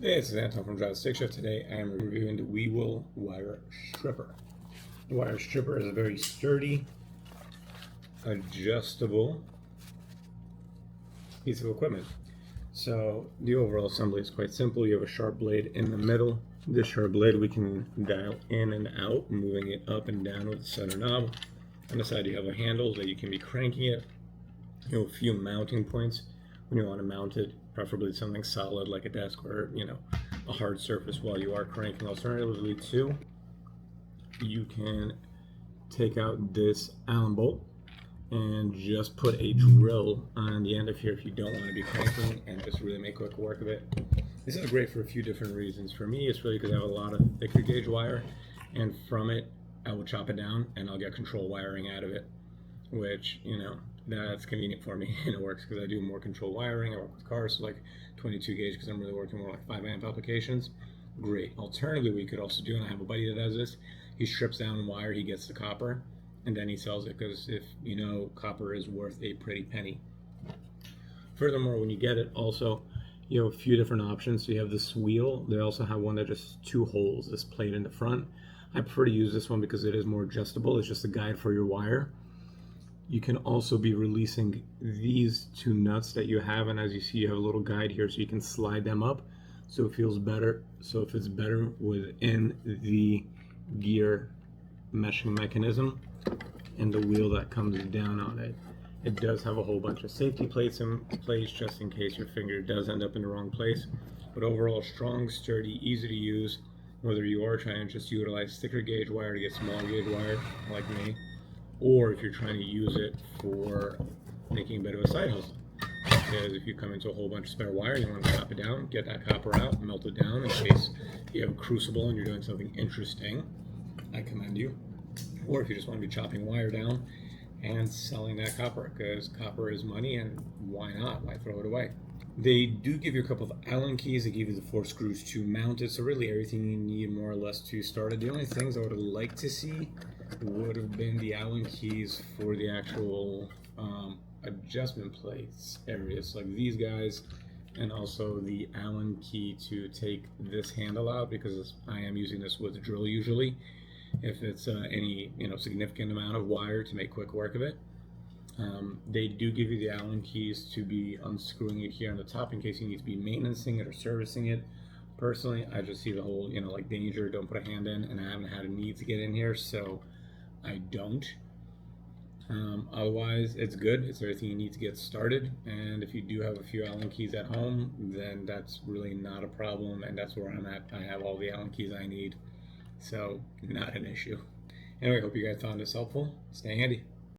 Hey, this is Anton from Drive Stick Shift. Today I am reviewing the WEWEAL Wire Stripper. The wire stripper is a very sturdy, adjustable piece of equipment. So the overall assembly is quite simple. You have a sharp blade in the middle. This sharp blade we can dial in and out, moving it up and down with the center knob. On the side you have a handle that you can be cranking it. You have a few mounting points when you want to mount it, preferably something solid like a desk or a hard surface while you are cranking. Alternatively too, you can take out this Allen bolt and just put a drill on the end of here if you don't want to be cranking and just really make quick work of it. This is great for a few different reasons. For me, it's really because I have a lot of thicker gauge wire, and from it I will chop it down and I'll get control wiring out of it, which that's convenient for me, and it works because I do more control wiring. I work with cars, so like 22 gauge because I'm really working more like 5 amp applications. Great. Alternatively, we could also do, and I have a buddy that does this, he strips down wire, he gets the copper, and then he sells it, because if copper is worth a pretty penny. Furthermore, when you get it, also you have a few different options. So you have this wheel. They also have one that just 2 holes, this plate in the front. I prefer to use this one because it is more adjustable. It's just a guide for your wire. You can also be releasing these 2 nuts that you have, and as you see, you have a little guide here so you can slide them up so it feels better. So if it's better within the gear meshing mechanism and the wheel that comes down on it. It does have a whole bunch of safety plates in place just in case your finger does end up in the wrong place. But overall, strong, sturdy, easy to use, whether you are trying to just utilize thicker gauge wire to get smaller gauge wire like me, or if you're trying to use it for making a bit of a side hustle. Because if you come into a whole bunch of spare wire, you want to chop it down, get that copper out, melt it down in case you have a crucible and you're doing something interesting, I commend you. Or if you just want to be chopping wire down and selling that copper, because copper is money, and why not? Why throw it away? They do give you a couple of Allen keys. They give you the 4 screws to mount it, so really everything you need more or less to start it. The only things I would have liked to see would have been the Allen keys for the actual adjustment plates areas, like these guys, and also the Allen key to take this handle out, because I am using this with a drill usually if it's any significant amount of wire to make quick work of it. They do give you the Allen keys to be unscrewing it here on the top in case you need to be maintaining it or servicing it. Personally, I just see the whole like danger, don't put a hand in, and I haven't had a need to get in here, so I don't. Otherwise, it's good. It's everything you need to get started, and if you do have a few Allen keys at home, then that's really not a problem, and that's where I'm at. I have all the Allen keys I need, so not an issue. Anyway, hope you guys found this helpful. Stay handy.